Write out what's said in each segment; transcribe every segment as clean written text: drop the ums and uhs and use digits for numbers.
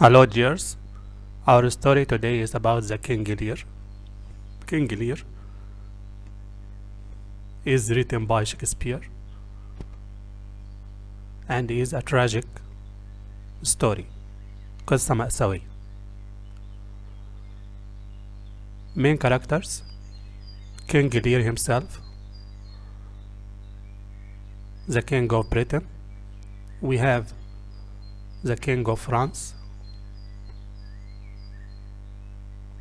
Hello dears, our story today is about the King Lear. King Lear is written by Shakespeare and is a tragic story. قصة مأساوية. Main characters: King Lear himself, the King of Britain. We have the King of France,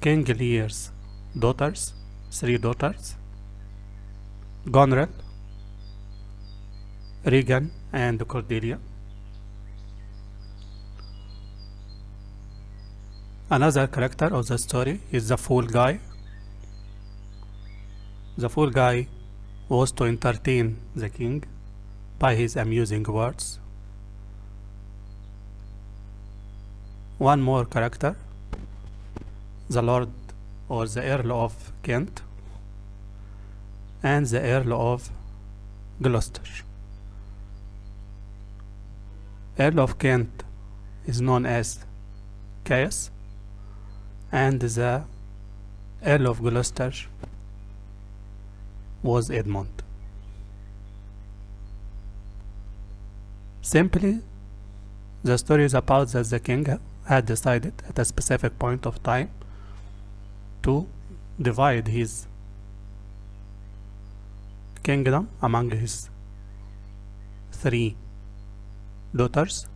King Lear's daughters, 3 daughters: Goneril, Rigen, and Cordelia. Another character of the story is the fool guy. The fool guy was to entertain the king by his amusing words. One more character, the Lord or the Earl of Kent and the Earl of Gloucester. Earl of Kent is known as Caius, and the Earl of Gloucester was Edmund. Simply, the story is about that the king had decided at a specific point of time to divide his kingdom among his 3 daughters.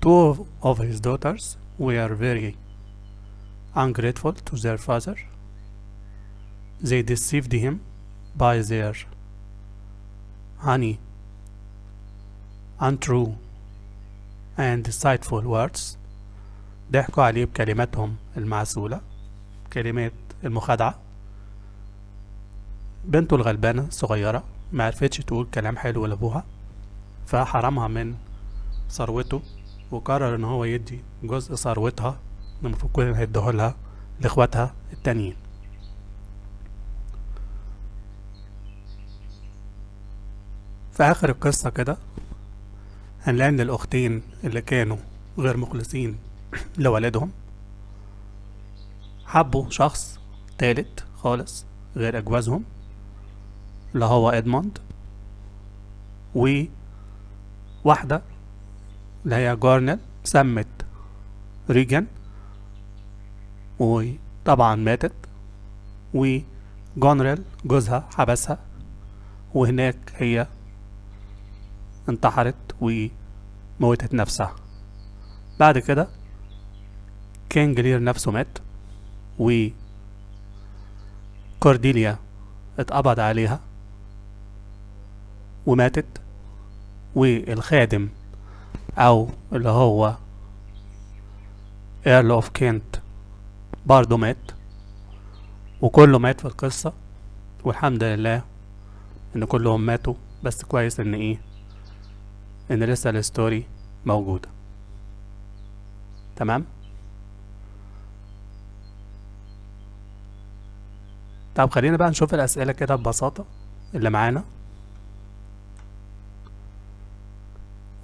2 of his daughters were very ungrateful to their father. They deceived him by their honey, untrue and deceitful words. ضحكوا عليه بكلماتهم المعسولة، كلمات المخادعة. بنته الغلبانة الصغيرة معرفتش تقول كلام حلو لأبوها، فحرمها من ثروته وقرر ان هو يدي جزء ثروتها المفروض كان هيديهولها لاخواتها التانيين. في اخر القصة كده هنلاقي ان الاختين اللي كانوا غير مخلصين لوالدهم حبوا شخص تالت خالص غير اجوازهم اللي هو ادموند، وواحدة اللي هي جورنل سمت ريجن وطبعا ماتت، وجونريل جوزها حبسها وهناك هي انتحرت وموتت نفسها. بعد كده كينج لير نفسه مات، وكورديليا اتقبض عليها وماتت، والخادم او اللي هو ايرل اوف كينت برضه مات، وكله مات في القصة. والحمد لله ان كلهم ماتوا، بس كويس ان ان لسه الستوري موجودة. تمام. طب خلينا بقى نشوف الاسئلة كده ببساطة اللي معانا.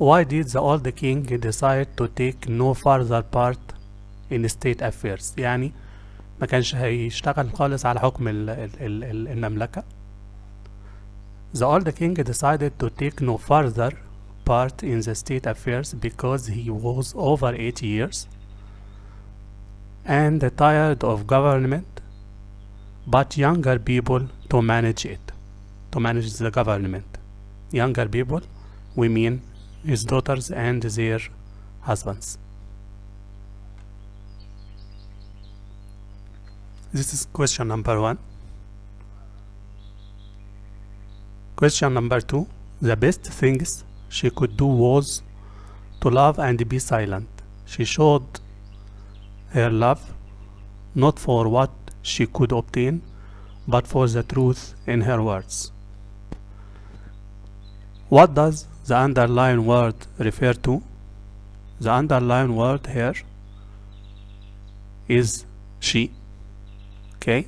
Why did the old king decide to take no further part in state affairs؟ يعني ما كانش هيشتغل خالص على حكم المملكة. The old king decided to take no further part in the state affairs because he was over 80 years and tired of government, but younger people to manage it, to manage the government. Younger people, we mean his daughters and their husbands. This is question number 1. Question number 2. The best things she could do was to love and be silent. She showed her love not for what she could obtain, but for the truth in her words. What does the underlined word refer to? The underlined word here is she. Okay.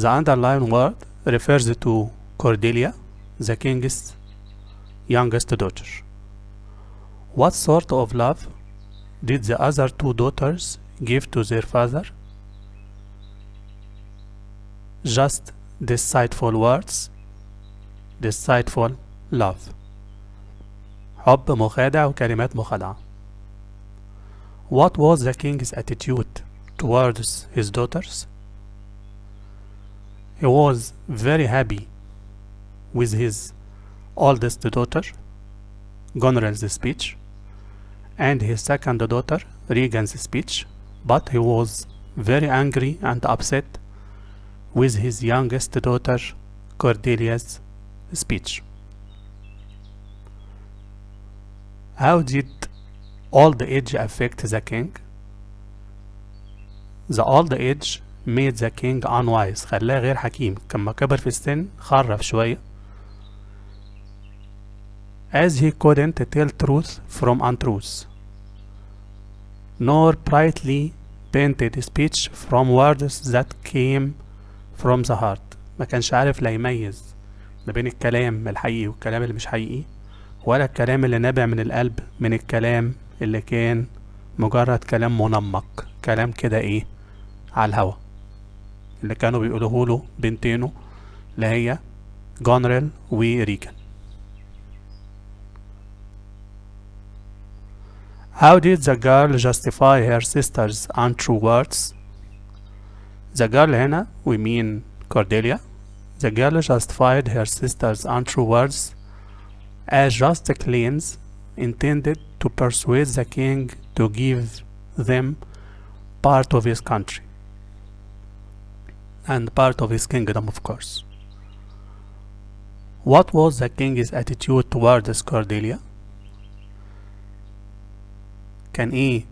The underlined word refers to Cordelia, the king's youngest daughter. What sort of love did the other two daughters give to their father? Just deceitful words, deceitful love. حب مخادع وكلمات مخادعة. What was the king's attitude towards his daughters? He was very happy with his oldest daughter, Goneril's speech, and his second daughter, Regan's speech, but he was very angry and upset with his youngest daughter, Cordelia's speech. How did old age affect the king? The old age made the king unwise. خلاه غير حكيم. كما كبر في السن خرف شوية. As he couldn't tell truth from untruth, nor brightly painted speech from words that came from the heart. ما كانش عارف لا يميز ما بين الكلام الحقيقي والكلام اللي مش حقيقي، ولا الكلام اللي نابع من القلب من الكلام اللي كان مجرد كلام منمق، كلام كده ايه على الهوا، اللي كانوا بيقولوه له بنتينه اللي هي جونريل وريجن. How did the girl justify her sister's untrue words? The girl هنا we mean Cordelia. The girl justified her sister's untrue words as just claims intended to persuade the king to give them part of his country and part of his kingdom, of course. What was the king's attitude towards Cordelia? كان ايه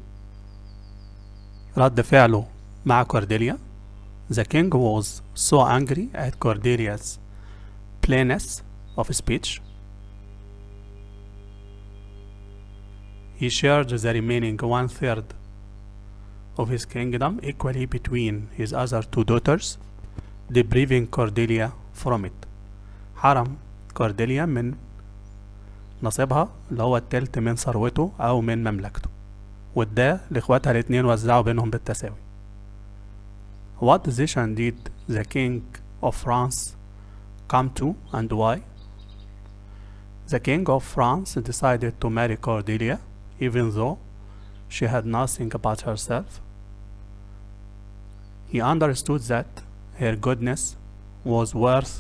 رد فعله مع كورديليا؟ The king was so angry at Cordelia's plainness of speech. He shared the remaining 1/3 of his kingdom equally between his other two daughters, depriving Cordelia from it. حرم كورديليا من نصيبها اللي هو التلت من ثروته أو من مملكته، واداه لإخواتها الاتنين وزعوا بينهم بالتساوي. What decision did the king of France come to and why? The king of France decided to marry Cordelia even though she had nothing about herself. He understood that her goodness was worth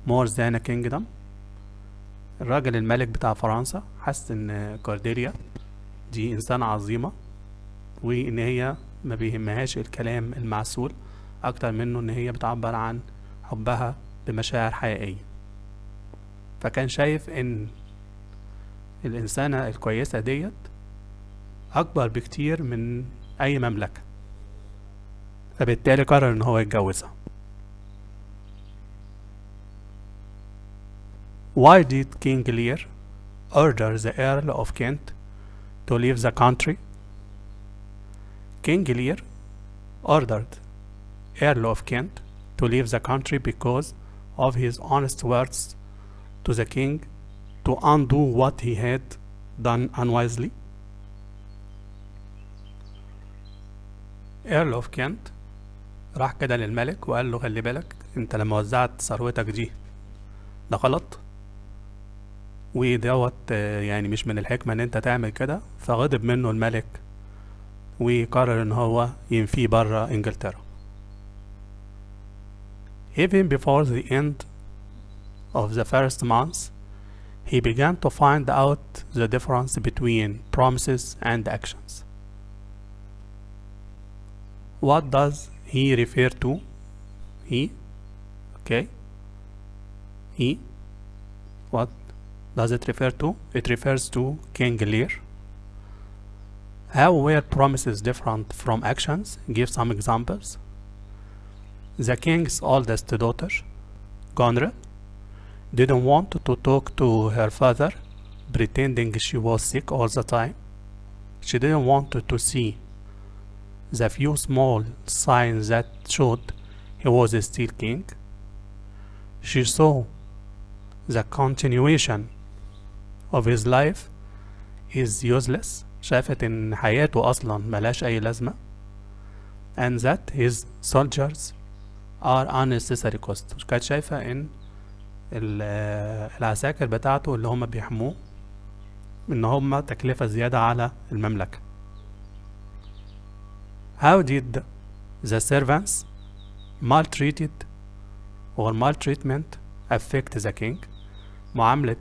more than a kingdom. الراجل الملك بتاع فرنسا حس ان كورديليا دي إنسانة عظيمة، وإن هي ما بيهمهاش الكلام المعسول أكتر منه إن هي بتعبر عن حبها بمشاعر حقيقية. فكان شايف إن الإنسانة الكويسة ديت أكبر بكتير من أي مملكة، فبالتالي قرر إن هو يتجوزها. Why did King Lear order the Earl of Kent to leave the country? King Lear ordered Earl of Kent to leave the country because of his honest words to the king to undo what he had done unwisely. Earl of Kent راح كده للملك وقال له خلي بالك انت لما وزعت ثروتك دي ده غلط، ودوت يعني مش من الحكمة ان انت تعمل كده. فغضب منه الملك وقرر ان هو ينفيه برا انجلترا. Even before the end of the first month, he began to find out the difference between promises and actions. What does he refer to? He, okay. He, what does it refer to? It refers to King Lear. How were promises different from actions? Give some examples. The king's oldest daughter, Gonre, didn't want to talk to her father, pretending she was sick all the time. She didn't want to see the few small signs that showed he was still king. She saw the continuation of his life is useless، شافت ان حياته اصلا ملاش اي لازمة، and that his soldiers are unnecessary cost. كانت شايفة ان العساكر بتاعته اللي هم بيحموه ان هم تكلفة زيادة على المملكة. How did the servants maltreated or maltreatment affect the king؟ معاملة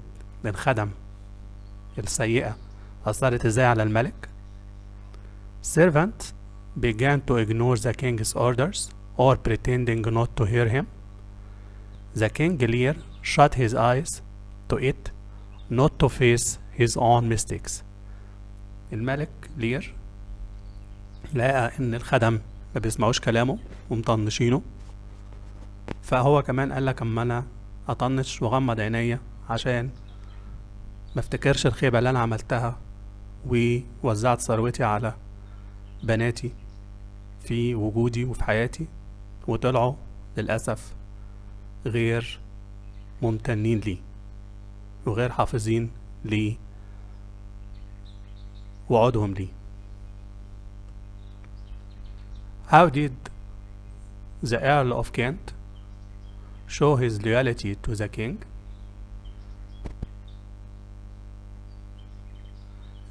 الخدم السيئة أثرت ازاي على الملك؟ Servants began to ignore the king's orders or pretending not to hear him. The king Lear shut his eyes to it not to face his own mistakes. الملك لير لقى ان الخدم ما بيسمعوش كلامه ومطنشينه، فهو كمان قال لك اما انا اطنش واغمض عينيا عشان ما افتكرش الخيبة اللي انا عملتها ووزعت ثروتي على بناتي في وجودي وفي حياتي، وطلعوا للأسف غير ممتنين لي وغير حافظين لي وعودهم لي. How did the Earl of Kent show his loyalty to the king?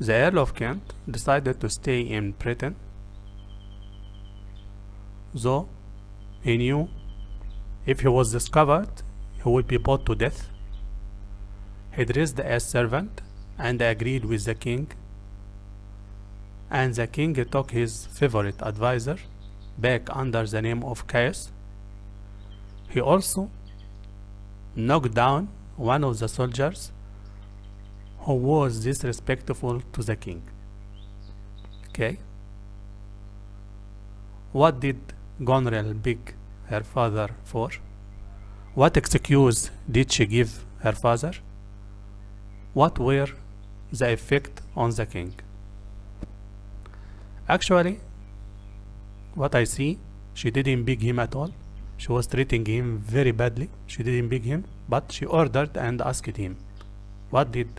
The Earl of Kent decided to stay in Britain, though he knew if he was discovered he would be put to death. He dressed as servant and agreed with the king, and the king took his favorite advisor back under the name of Caius. He also knocked down one of the soldiers who was disrespectful to the king. Okay. What did Goneril beg her father for? What excuse did she give her father? What were the effect on the king? Actually, what I see, she didn't beg him at all. She was treating him very badly. She didn't beg him, but she ordered and asked him. What did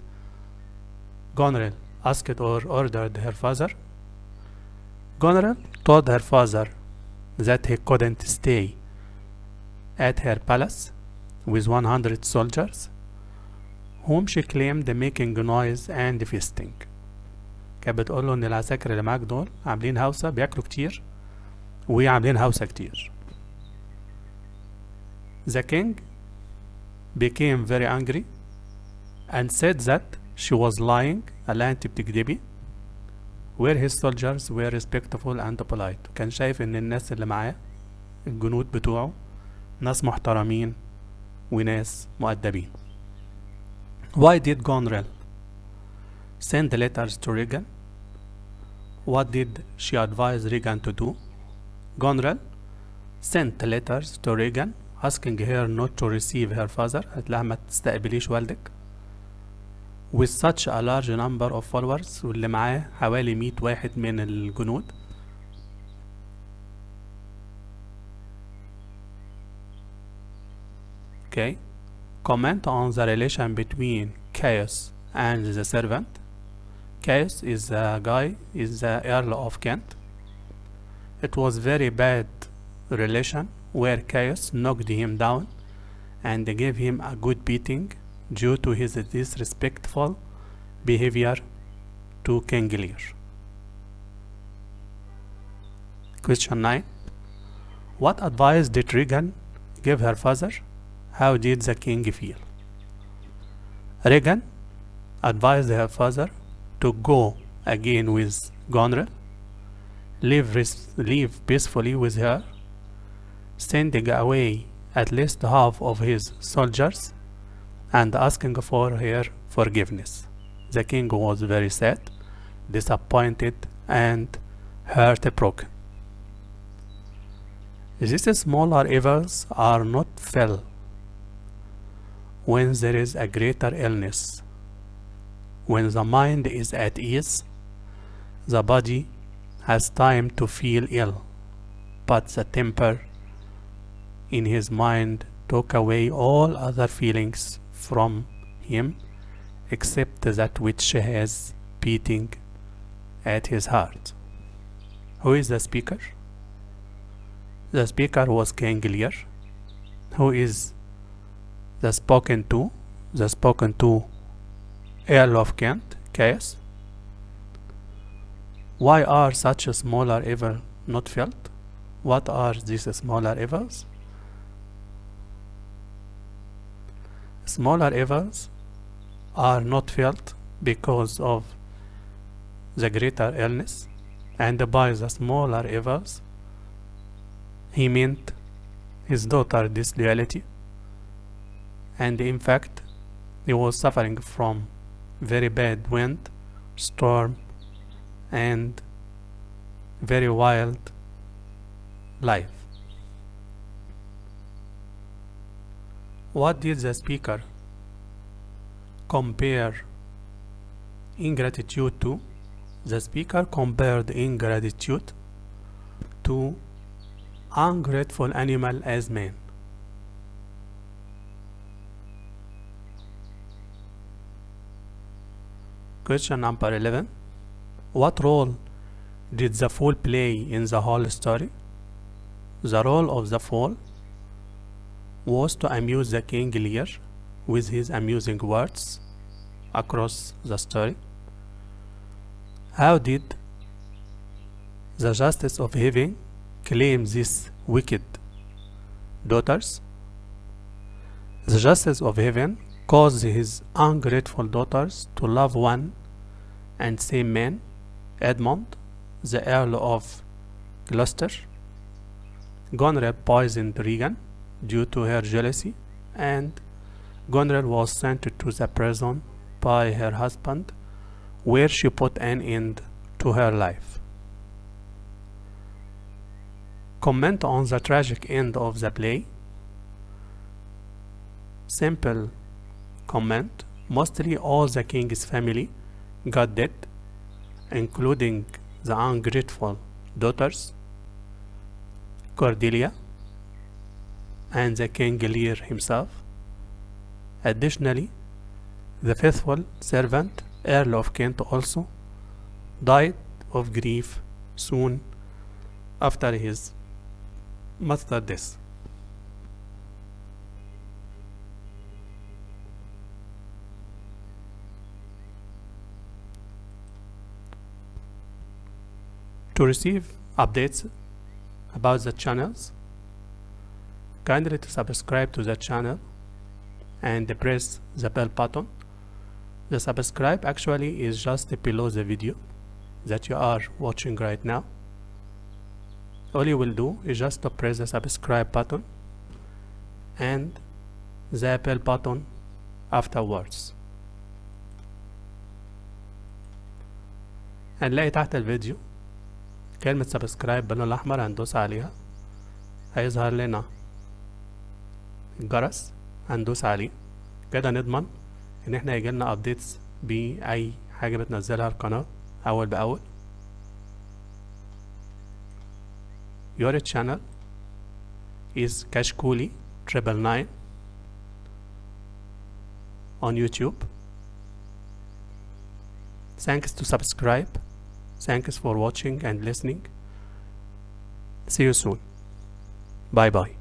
Goneril asked or ordered her father? Goneril told her father that he couldn't stay at her palace with 100 soldiers whom she claimed making noise and feasting. كانت بتقول له ان العساكر اللي معاك دول عاملين هوسة، بياكلوا كتير وعاملين هوسة كتير. The king became very angry and said that she was lying. قال لها انت بتكذبي. Where his soldiers were respectful and polite. كان شايف ان الناس اللي معاه الجنود بتوعه ناس محترمين وناس مؤدبين. Why did Goneril send letters to Rigen? What did she advise Rigen to do? Goneril sent letters to Rigen asking her not to receive her father. قالت لها ما تستقبليش والدك. With such a large number of followers، واللي معاه حوالي 100 واحد من الجنود. Okay. Comment on the relation between Caius and the servant. Caius is the Earl of Kent. It was very bad relation where Caius knocked him down and gave him a good beating due to his disrespectful behavior to King Lear. Question 9. What advice did Rigen give her father? How did the king feel? Rigen advised her father to go again with Goneril, live peacefully with her, sending away at least half of his soldiers and asking for her forgiveness. The king was very sad, disappointed, and heartbroken. These smaller evils are not felt when there is a greater illness. When the mind is at ease, the body has time to feel ill, but the temper in his mind took away all other feelings from him except that which has beating at his heart. Who is the speaker? The speaker was King Lear. Who is the spoken to? The spoken to Earl of Kent, Caius. Why are such smaller evils not felt? What are these smaller evils? Smaller evils are not felt because of the greater illness, and by the smaller evils he meant his daughter Duality, and in fact he was suffering from very bad wind, storm, and very wild life. What did the speaker compare ingratitude to? The speaker compared ingratitude to ungrateful animal as man. Question number 11. What role did the fool play in the whole story? The role of the fool was to amuse the King Lear with his amusing words across the story. How did the justice of heaven claim these wicked daughters? The justice of heaven caused his ungrateful daughters to love one and same man, Edmund, the Earl of Gloucester. Goneril poisoned Rigen due to her jealousy, and Goneril was sent to the prison by her husband, where she put an end to her life. Comment on the tragic end of the play. Simple comment: mostly all the king's family got dead, including the ungrateful daughters, Cordelia, and the King Lear himself. Additionally, the faithful servant Earl of Kent also died of grief soon after his master's death. To receive updates about the channels, kindly to subscribe to the channel and press the bell button. The subscribe actually is just below the video that you are watching right now. All you will do is just to press the subscribe button and the bell button afterwards. هنلاقي تحت الفيديو كلمة سبسكرايب باللون الأحمر، هندوس عليها هيظهر لنا الجرس، هندوس عليه كده نضمن إن احنا يجيلنا أبديتس بأي حاجة بتنزلها القناة أول بأول. Your channel is Kashkuli 999 on YouTube. Thanks to subscribe. Thanks for watching and listening. See you soon. Bye bye.